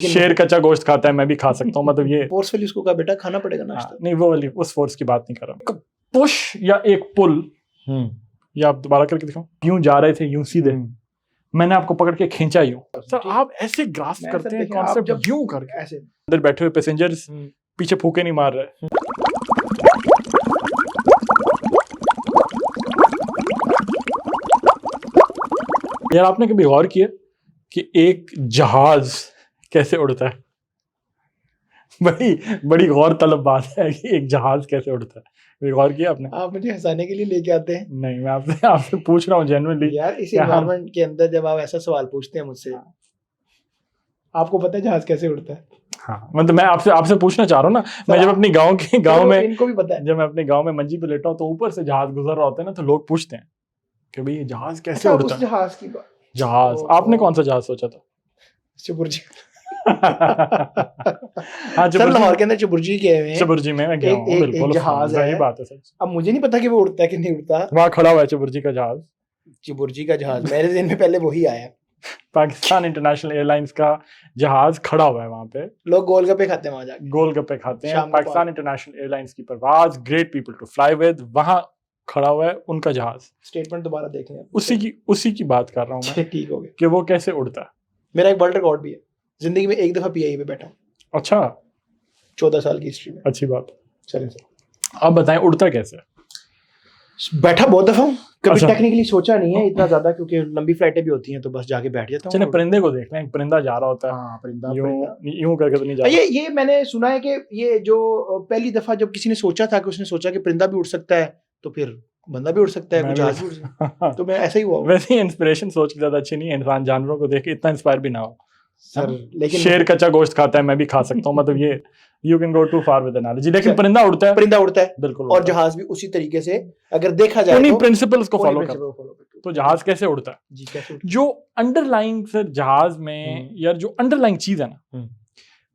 शेर कच्चा गोश्त खाता है, मैं भी खा सकता हूँ, मतलब ये फोर्सफुली उसको कहा बेटा खाना पड़ेगा नाश्ता। नहीं, वो वाली उस फोर्स की बात नहीं कर रहा। पुश या एक पुल, या आप दोबारा करके दिखाओ। यूं जा रहे थे यूं सीधे, मैंने आपको पकड़ के खींचा यूं। सर आप ऐसे ग्रास्प करते हैं कॉन्सेप्ट यूं करके। ऐसे अंदर बैठे हुए पैसेंजर्स पीछे फूके नहीं मार रहे। यार आपने कभी गौर किया कि एक जहाज कैसे उड़ता है? बड़ी गौर तलब बात है कि एक जहाज कैसे उड़ता है। गौर किया आपने? आप मुझे हंसाने के लिए लेके आते हैं। नहीं, मैं आपसे पूछ रहा हूँ जेन्युइनली। यार इस एनवायरनमेंट के अंदर जब आप ऐसा सवाल पूछते हैं मुझसे, आपको पता है जहाज कैसे उड़ता है? हाँ, मतलब मैं आपसे पूछना चाह रहा हूँ ना। मैं जब अपनी गांव में इनको भी पता है, जब मैं अपने गांव में मंजी पे लेटा हूँ तो ऊपर से जहाज गुजर रहा होता है ना, तो लोग पूछते हैं कि भाई ये जहाज कैसे उड़ता है। जहाज की बात, जहाज आपने कौन सा जहाज सोचा था? चुबुर्जी। हाँ, सर लाहौर के अंदर चुबुर्जी गए हुए हैं। चुबुर्जी में मैं गया हूँ, बिल्कुल जहाज है। सही बात है सर। अब मुझे नहीं पता कि वो उड़ता है कि नहीं उड़ता। वहाँ खड़ा हुआ है चुबुर्जी का जहाज। चुबुर्जी का जहाज मेरे दिन में पहले वही आया। पाकिस्तान इंटरनेशनल एयरलाइंस का जहाज खड़ा हुआ है वहाँ पे। लोग गोलगप्पे खाते हैं वहाँ जाके, गोलगप्पे खाते हैं। पाकिस्तान इंटरनेशनल एयरलाइंस की परवाज, great people to fly with, वहाँ खड़ा हुआ है उनका जहाज। स्टेटमेंट दोबारा देख लें। उसी की बात कर रहा हूँ मैं। ठीक हो गया कि वो कैसे उड़ता है। मेरा एक वर्ल्ड रिकॉर्ड भी है, जिंदगी में एक दफा पीआई पे बैठा हूँ। अच्छा, 14 साल की हिस्ट्री में। अच्छी बात। चलें सर, अब बताएं उड़ता कैसे? बैठा बहुत दफा हूँ, कभी अच्छा। टेक्निकली सोचा नहीं है इतना ज्यादा, क्योंकि लंबी फ्लाइटें भी होती हैं तो बस जाके बैठ जाता हूँ। चले परिंदे को देख लें। एक परिंदा जा रहा होता है। हाँ, परिंदा यूं करके तो नहीं जा रहा। ये मैंने सुना है कि ये जो पहली दफा जब किसी ने सोचा था कि उसने सोचा कि परिंदा भी उड़ सकता है, तो फिर बंदा भी उड़ सकता है, कुछ आज भी उड़ सकता है। तो मैं ऐसा ही हुआ। वैसे इंस्पिरेशन सोच के ज्यादा अच्छी नहीं है। इंसान जानवरों को देख के इतना इंस्पायर भी ना हो सर, लेकिन शेर कच्चा गोश्त खाता है, मैं भी खा सकता हूँ, मतलब ये you can go too far with analogy. लेकिन परिंदा उड़ता है, बिल्कुल, और जहाज भी उसी तरीके से अगर देखा जाए उन्हीं तो प्रिंसिपल्स को फॉलो करता। तो जहाज कैसे उड़ता है जी? कैसे? जो अंडरलाइंग सर जहाज में, यार जो अंडरलाइंग चीज है ना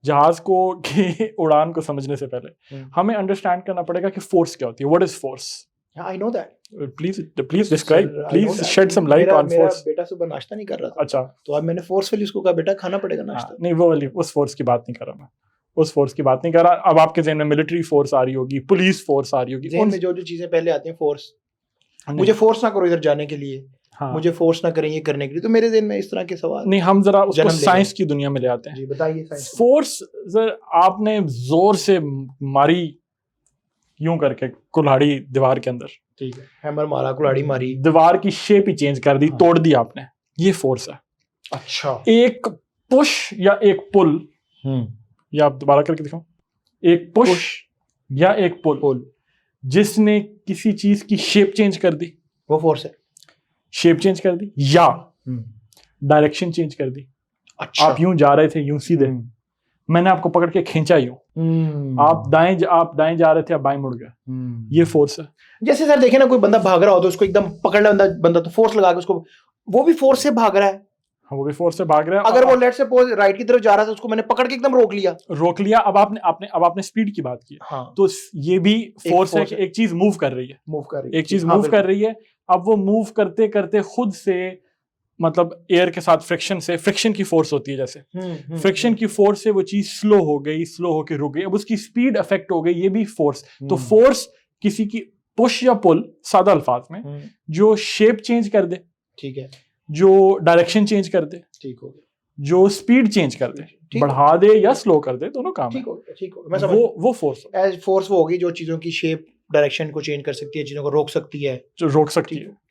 जहाज को की उड़ान को समझने से पहले हमें अंडरस्टैंड करना पड़ेगा कि फोर्स क्या होती है। What is force? I know that. Please describe, please shed some light on force. मेरा बेटा सुबह नाश्ता नहीं कर रहा था। अच्छा, तो अब मैंने फोर्सफुली उसको कहा बेटा खाना पड़ेगा नाश्ता। नहीं, वो वाली उस फोर्स की बात नहीं कर रहा मैं। उस फोर्स की बात नहीं कर रहा। अब आपके ज़हन में मिलिट्री फोर्स आ रही होगी, पुलिस फोर्स आ रही होगी, उनमें जो चीजें पहले आती हैं, फोर्स, मुझे फोर्स ना करो इधर जाने के लिए, मुझे फोर्स ना करें ये करने के लिए। तो मेरे ज़हन में इस तरह के सवाल नहीं, हम जरा उसको साइंस की दुनिया में ले आते हैं। जी बताइए साइंस। फोर्स सर, आपने जोर से मारी यूं करके कुल्हाड़ी दीवार के अंदर, ठीक है, हैमर मारा, कुल्हाड़ी मारी, दीवार की शेप ही चेंज कर दी, तोड़ दी आपने, ये फोर्स है। अच्छा, एक पुश या एक पुल, या आप दोबारा करके दिखाओ। एक पुश या एक पुल जिसने किसी चीज की शेप चेंज कर दी, वो फोर्स है। शेप चेंज कर दी या डायरेक्शन चेंज कर दी। अच्छा, आप यूं जा रहे थे यूं सीधे, मैंने आपको पकड़ के खींचा यूं, आप दाएं जा रहे थे, आप बाएं मुड़ गए, ये फोर्स है। जैसे सर देखे ना, कोई बंदा भाग रहा हो तो उसको एकदम पकड़ ले बंदा, तो फोर्स लगा के उसको, वो भी फोर्स से भाग रहा है। वो भी फोर्स से भाग रहा है। अगर वो लेट्स सपोज राइट की तरफ जा रहा था, उसको मैंने पकड़ के एकदम रोक लिया। अब आपने स्पीड की बात की। हाँ, तो ये भी फोर्स है कि एक चीज मूव कर रही है, एक चीज मूव कर रही है। अब वो मूव करते करते खुद से, मतलब एयर के साथ फ्रिक्शन की फोर्स होती है, जैसे फ्रिक्शन की फोर्स से वो चीज स्लो होके रुक गई, अब उसकी स्पीड अफेक्ट हो गई, ये भी फोर्स। तो फोर्स किसी की पुश या पुल, सादा अल्फाज में, जो शेप चेंज कर दे, ठीक है, जो डायरेक्शन चेंज कर दे, ठीक हो गया, जो स्पीड चेंज कर दे, बढ़ा दे या स्लो कर दे, दोनों काम ठीक हो गया। वो फोर्स एज फोर्स वो होगी जो चीजों की शेप डायरेक्शन को चेंज कर सकती है, चीजों को रोक सकती है,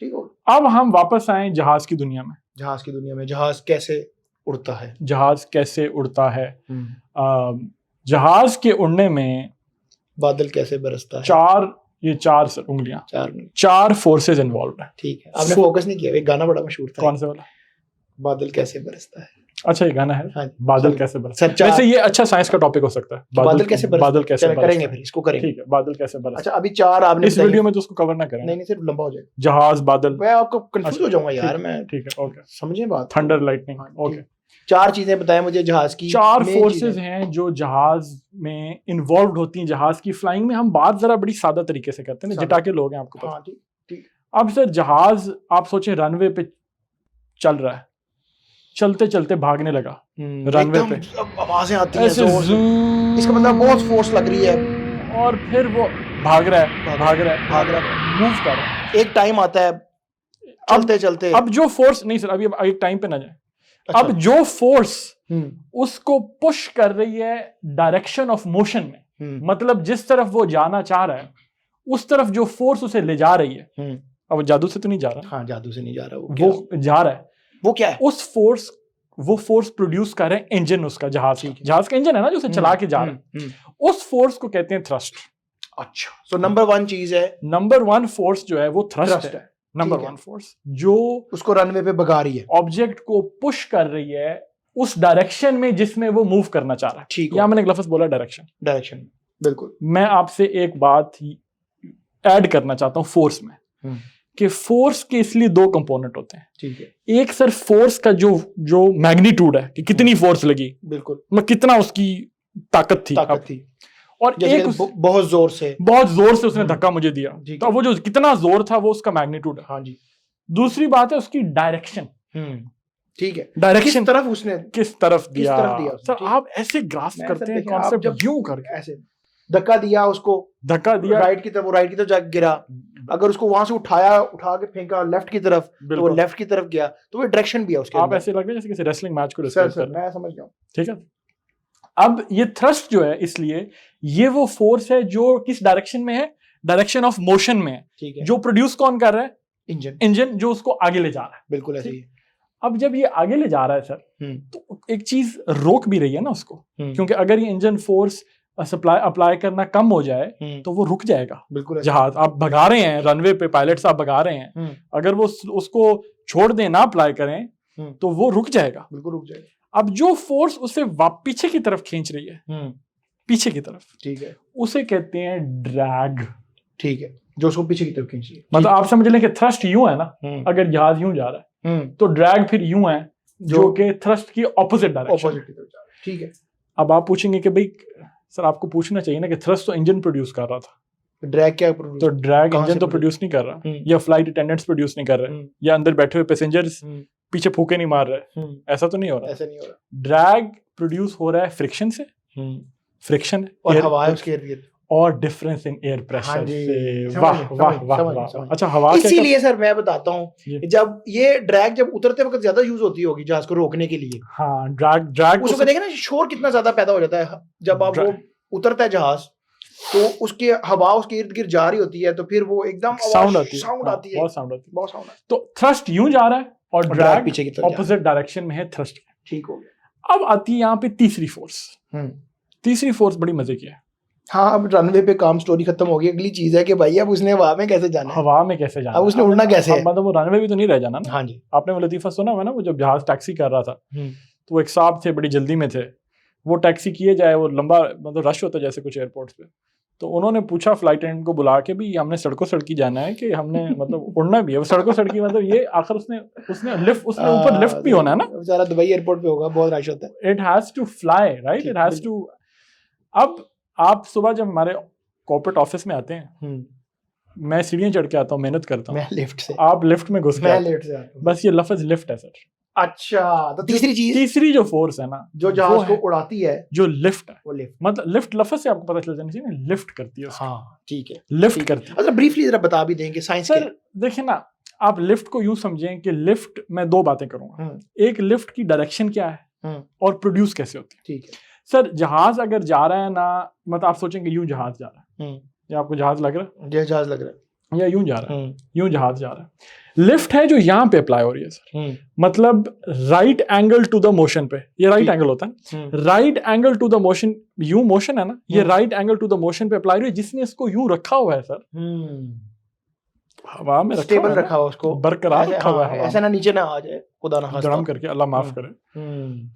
ठीक हो। अब हम वापस आए जहाज की दुनिया में। जहाज कैसे उड़ता है? जहाज के उड़ने में बादल कैसे बरसता है? चार उंगलियां, चार फोर्सेस इन्वॉल्व है। ठीक है, आपने फोकस नहीं किया। एक गाना बड़ा मशहूर था, कौन से वाला? बादल कैसे बरसता है। अच्छा, ये गाना है। हाँ, बादल कैसे बरसता है। वैसे ये अच्छा साइंस का टॉपिक हो सकता है। बादल कैसे बरसता है, करेंगे फिर इसको करेंगे। ठीक है, बादल कैसे बरसता है। अच्छा, अभी चार आपने इस वीडियो में तो उसको कवर ना करें। नहीं, सिर्फ लंबा हो जाएगा। जहाज, बादल, मैं आपको कंफ्यूज हो जाऊंगा यार मैं। ठीक है, ओके, समझे बात। Thunder, lightning, okay. चार चीजें बताएं मुझे जहाज की। चार फोर्सेस हैं जो जहाज में इन्वॉल्व होती हैं। जहाज की फ्लाइंग में हम बात जरा बड़ी सादा तरीके से करते हैं, जटा के लोग हैं, आपको पता। ठीक। अब सर जहाज, आप सोचें रनवे पे चल रहा है, चलते चलते भागने लगा रनवे पे, आवाजें आती हैं, इसका मतलब बहुत फोर्स लग रही है, और फिर वो भाग रहा है, मूव कर रहा है। एक टाइम आता है चलते चलते, अब जो फोर्स, नहीं सर अभी एक टाइम पे ना जाए, अब जो फोर्स उसको पुश कर रही है डायरेक्शन ऑफ मोशन में, मतलब जिस तरफ वो जाना चाह रहा है उस तरफ जो फोर्स उसे ले जा रही है, अब वो जादू से तो नहीं जा रहा, हाँ जादू से नहीं जा रहा, वो जा रहा है, वो क्या है, वो फोर्स प्रोड्यूस कर रहे हैं इंजन, उसका जहाज का इंजन है ना जो उसे चला के जा रहा है, उस फोर्स को कहते हैं थ्रस्ट। अच्छा, सो नंबर 1 चीज है, नंबर 1 फोर्स जो है वो थ्रस्ट है, नंबर 1 फोर्स जो उसको रनवे पे भगा रही है, ऑब्जेक्ट को पुश कर रही है उस डायरेक्शन में जिसमें वो मूव करना चाह रहा है। ठीक, या मैंने एक लफ्ज बोला डायरेक्शन, बिल्कुल। मैं आपसे एक बात ऐड करना चाहता हूं फोर्स में, कि फोर्स के इसलिए 2 कंपोनेंट होते हैं। ठीक है, एक सर फोर्स का जो मैग्नीट्यूड है कि कितनी फोर्स लगी, बिल्कुल, मतलब कितना उसकी ताकत थी, और एक बहुत जोर से उसने धक्का मुझे दिया, तो वो जो कितना जोर था वो उसका मैग्नीट्यूड है। हाँ जी। दूसरी बात है उसकी डायरेक्शन, ठीक है, डायरेक्शन किस तरफ दिया सर, आप ऐसे ग्रास्प करते हैं कॉन्सेप्ट यूं करके, ऐसे धक्का दिया राइट की तरफ जाके गिरा, अगर उसको वहां से उठा के फेंका लेफ्ट की तरफ, तो वो लेफ्ट की तरफ गया, तो वो डायरेक्शन भी है उसके। आप ऐसे लग रहे हैं जैसे किसी रेसलिंग मैच को डिस्क्राइब कर रहे हैं। मैं समझ गया, ठीक है। अब ये थ्रस्ट जो है, इसलिए ये वो फोर्स है जो किस डायरेक्शन में है, डायरेक्शन ऑफ मोशन में है, ठीक है, जो प्रोड्यूस कौन कर रहा है, इंजन जो उसको आगे ले जा रहा है। बिल्कुल ऐसे ही। अब जब ये आगे ले जा रहा है सर, तो एक चीज रोक भी रही है ना उसको, क्योंकि अगर ये इंजन फोर्स अप्लाई करना कम हो जाए तो वो रुक जाएगा। बिल्कुल, जहाज आप भगा रहे हैं रनवे पे, पायलट साहब भगा रहे हैं, अगर वो उसको छोड़ दें, ना अप्लाई करें तो वो रुक जाएगा, बिल्कुल रुक जाएगा। अब जो फोर्स उसे पीछे की तरफ खींच रही है, पीछे की तरफ, ठीक है, उसे कहते हैं ड्रैग। ठीक है, जो उसको पीछे की तरफ खींच रही है। मतलब आप समझ लें कि थ्रस्ट यूं है ना, अगर जहाज यूं जा रहा है तो ड्रैग फिर यूं है, जो कि थ्रस्ट की ऑपोजिट डायरेक्शन की तरफ जा रहा है। ठीक है। अब आप पूछेंगे कि भाई सर आपको पूछना चाहिए ना कि थ्रस्ट तो इंजन प्रोड्यूस कर रहा था, ड्रैग क्या तो ड्रैग इंजन तो प्रोड्यूस नहीं कर रहा, या फ्लाइट अटेंडेंट्स प्रोड्यूस नहीं कर रहे, या अंदर बैठे हुए पैसेंजर्स पीछे फूके नहीं मार रहे, ऐसा तो नहीं हो रहा। ऐसा नहीं हो रहा। ड्रैग प्रोड्यूस हो रहा है फ्रिक्शन से, फ्रिक्शन और हवा है उसके इर्द-गिर्द, और डिफरेंस इन एयर प्रेशर से। वाह वाह वाह। अच्छा, हवा इसीलिए सर मैं बताता हूँ, जब ये ड्रैग जब उतरते वक्त ज्यादा यूज होती होगी जहाज को रोकने के लिए। हाँ, ड्रैग उसको देखें ना, शोर कितना ज्यादा पैदा हो जाता है जब आप वो उतरता है जहाज, तो उसके हवा उसके इर्द गिर्द जा रही होती है, तो फिर वो एकदम साउंड आती है, बहुत साउंड आती है। तो थ्रस्ट यूं जा रहा है और ड्रैग पीछे की तरफ ऑपोजिट डायरेक्शन में है थ्रस्ट। ठीक हो गया। अब आती है यहाँ पे तीसरी फोर्स। तीसरी फोर्स बड़ी मजे की है। हाँ, अब रनवे पे काम स्टोरी खत्म हो गई। अगली चीज है कि भाई अब उसने हवा में कैसे जाना है, हवा में कैसे जाना, अब उसने उड़ना कैसे है। मतलब वो रनवे भी तो नहीं रह जाना ना। हाँ जी। आपने वो लतीफा सुना हुआ ना, वो जब जहाज टैक्सी कर रहा था तो वो एक साहब थे, बड़ी जल्दी में थे, वो टैक्सी किए जाए, वो लंबा मतलब रश होता है जैसे कुछ एयरपोर्ट्स पे, तो उन्होंने पूछा फ्लाइट अटेंडेंट को बुला के, भी हमने सड़कों सड़की जाना है कि हमने मतलब उड़ना भी है। वो सड़कों सड़की मतलब ये आखिर उसने ऊपर लिफ्ट भी होना है ना, बेचारा दुबई एयरपोर्ट पे होगा, बहुत रश होता है। It has to fly right, it has to. अब आप सुबह जब हमारे कॉर्पोरेट ऑफिस में आते हैं, मैं सीढ़ियां चढ़ के आता हूँ, मेहनत करता हूँ, मैं लिफ्ट से, आप लिफ्ट में घुस मैं लिफ्ट से आता हूँ। बस ये लफ्ज लिफ्ट है सर। अच्छा, तो तीसरी जो फोर्स है ना, जो जहाज को उड़ाती है, जो लिफ्ट है, वो लिफ्ट, मतलब लिफ्ट लफ्ज से आपको पता चल जाना चाहिए ना, लिफ्ट करती है। हाँ ठीक है, लिफ्ट करती है। अच्छा, ब्रीफली जरा बता भी देंगे साइंस के। सर देखिए ना, आप लिफ्ट को यूं समझें कि लिफ्ट, मैं 2 बातें करूंगा। एक, लिफ्ट की डायरेक्शन क्या है और प्रोड्यूस कैसे होती है। ठीक है सर, जहाज अगर जा रहा है ना, मतलब आप सोचेंगे यूं जहाज जा रहा है, या आपको जहाज लग रहा है, जहाज लग रहा है, या यूं जा रहा है, यूं जहाज जा रहा है। लिफ्ट है जो यहाँ पे अप्लाई हो रही है सर, मतलब right angle to the motion पे, ये राइट एंगल होता है, right angle to the motion, यूं मोशन है ना, ये right angle to the motion पे अप्लाई हो रही है, जिसने इसको यूं रखा हुआ है सर, हवा में स्टेबल रखा हुआ, उसको बरकरार रखा हुआ है, ऐसा ना नीचे ना आ जाए, खुदा ना खास्ता, गरम करके, अल्लाह माफ करे।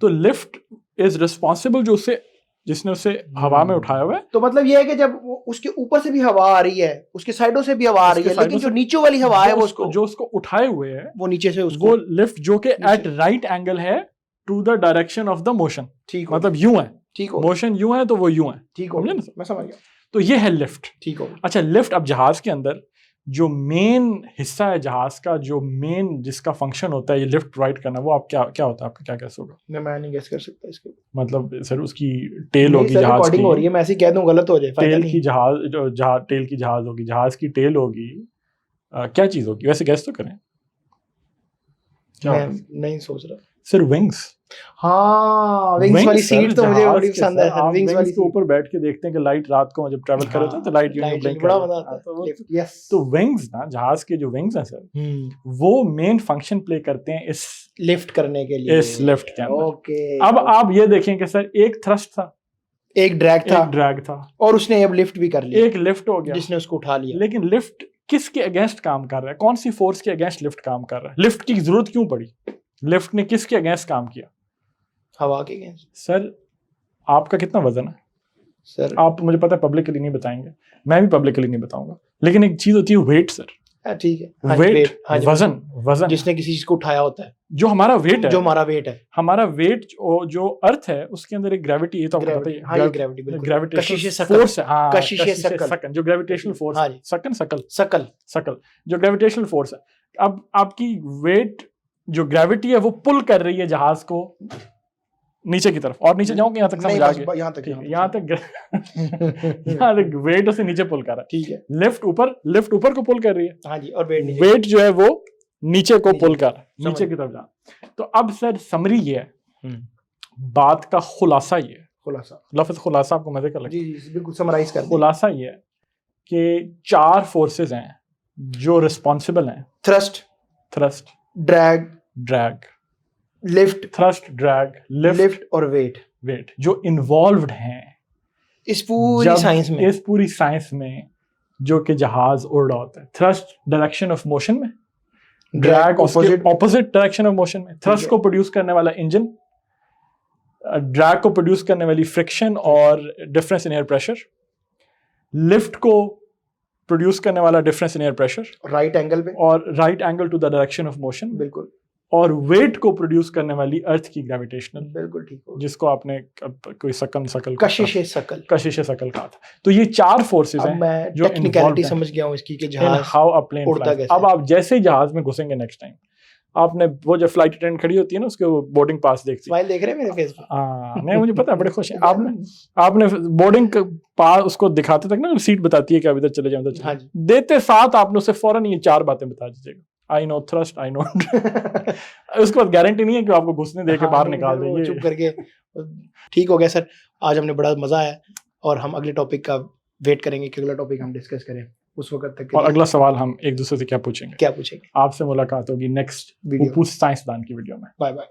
तो लिफ्ट इज रिस्पॉन्सिबल, जो उसे, जिसने उसे हवा में उठाया हुआ है। तो मतलब ये है कि जब उसके ऊपर से भी हवा आ रही है, उसके साइडों से भी हवा आ रही है, लेकिन जो नीचे वाली हवा है, वो उसको, जो उसको उठाए हुए है, वो नीचे से उसको, वो लिफ्ट जो कि एट राइट एंगल है to the direction of the motion. ठीक, मतलब यूं है, ठीक हो, मोशन यूं है तो वो यूं है। ठीक हो, समझे ना? मैं समझ गया। तो ये है लिफ्ट। ठीक हो। अच्छा, लिफ्ट अब जहाज के अंदर जो मेन हिस्सा है जहाज का, जो मेन जिसका फंक्शन होता है ये लिफ्ट राइट करना, वो आप क्या होता है, आपका क्या गैस होगा? मैं नहीं गैस कर सकता इसके। मतलब सर उसकी टेल होगी जहाज की, हो रही है, मैं ऐसे ही कह दूं गलत हो जाए, टेल की टेल की जहाज होगी, जहाज की टेल होगी, क्या चीज होगी वैसे, गैस तो करें। मैं नहीं सोच रहा सर, विंग्स। हाँ, विंग्स वाली सीट तो मुझे बड़ी पसंद है सर। विंग्स वाली के ऊपर बैठ के देखते हैं कि लाइट रात को जब ट्रैवल कर रहे होते हैं तो लाइट यूं ब्लिंक बड़ा मजा आता है। यस, तो विंग्स ना, जहाज के जो विंग्स हैं सर, वो मेन फंक्शन प्ले करते हैं इस लिफ्ट करने के लिए, इस लिफ्ट के अंदर। ओके, अब आप ये देखें कि सर एक थ्रस्ट था, एक ड्रैग था और उसने अब लिफ्ट भी कर लिया, एक लिफ्ट हो गया जिसने उसको उठा लिया। लेकिन लिफ्ट किसके अगेंस्ट काम कर रहा है? कौन सी फोर्स के अगेंस्ट लिफ्ट काम कर रहा है? लिफ्ट की जरूरत क्यों पड़ी? लिफ्ट ने किसके अगेंस्ट काम किया? हवा के अगेंस्ट। सर आपका कितना वजन है सर? आप मुझे पता है पब्लिकली नहीं बताएंगे, मैं भी पब्लिकली नहीं बताऊंगा, लेकिन एक चीज होती है वेट सर। ठीक है, वेट, वजन जिसने किसी चीज को उठाया होता है, जो हमारा वेट है, जो हमारा वेट है, हमारा वेट जो अर्थ है उसके अंदर एक ग्रेविटी, ये तो आपको पता ही है, ग्रेविटेशनल फोर्स है। हाँ, सकन, जो ग्रेविटेशनल फोर्स है, सकल जो ग्रेविटेशनल फोर्स है। अब आपकी वेट जो ग्रेविटी है वो पुल कर रही है जहाज को नीचे की तरफ, और नीचे जाऊंगे यहाँ तक समझ आ गया, यहाँ तक वेट उसे नीचे पुल कर रहा है। ठीक है, लिफ्ट ऊपर को पुल कर रही है। हाँ जी, और वेट जो है वो नीचे को पुल कर रहा है, नीचे की तरफ जा। तो अब सर समरी ये है, बात का खुलासा ये है, लफ्ज खुलासा आपको मजे का लगता है? जी, बिल्कुल समराइज कर। खुलासा ये है कि 4 फोर्सेस हैं जो रिस्पॉन्सिबल हैं। Thrust, drag, lift, thrust, drag, lift और वेट जो इन्वॉल्व्ड हैं इस पूरी साइंस में जो कि जहाज उड़ रहा होता है। थ्रस्ट डायरेक्शन ऑफ मोशन में, drag opposite direction of motion में। थ्रस्ट को प्रोड्यूस करने वाला इंजन, ड्रैग को प्रोड्यूस करने वाली फ्रिक्शन और difference in air pressure, lift को प्रोड्यूस करने वाला difference in air pressure right angle पे, और right angle to the direction of motion, बिल्कुल, और वेट को प्रोड्यूस करने वाली अर्थ की ग्रेविटेशनल, बिल्कुल ठीक हो, जिसको आपने कोई कशिश सकल कहा था। तो ये 4 फोर्सेस हैं जो टेक्निकलिटी समझ गया हूं इसकी कि जहाज हाउ अ प्लेन फ्लाइज। अब आप जैसे ही जहाज में घुसेंगे नेक्स्ट टाइम, आपने वो जो फ्लाइट अटेंडेंट खड़ी होती है ना, उसके बोर्डिंग पास देखती है, स्माइल देख रहे हैं मेरे फेस पे। हाँ, नहीं मुझे पता है, बड़े खुश हैं। आपने बोर्डिंग पास उसको दिखाते तक ना सीट बताती है कि अब इधर चले जाओ, हाँ जी, देते साथ आपने उसे फौरन ये 4 बातें बता दीजिएगा। I know thrust, I know उसके बाद गारंटी नहीं है कि आपको घुसने दे के बाहर निकाल देंगे चुप करके। ठीक हो गया सर, आज हमने बड़ा मजा आया और हम अगले टॉपिक का वेट करेंगे कि अगला टॉपिक हम डिस्कस करें उस वक्त तक। और अगला सवाल हम एक दूसरे से क्या पूछेंगे आपसे मुलाकात होगी नेक्स्ट साइंसदान की वीडियो में। Bye bye.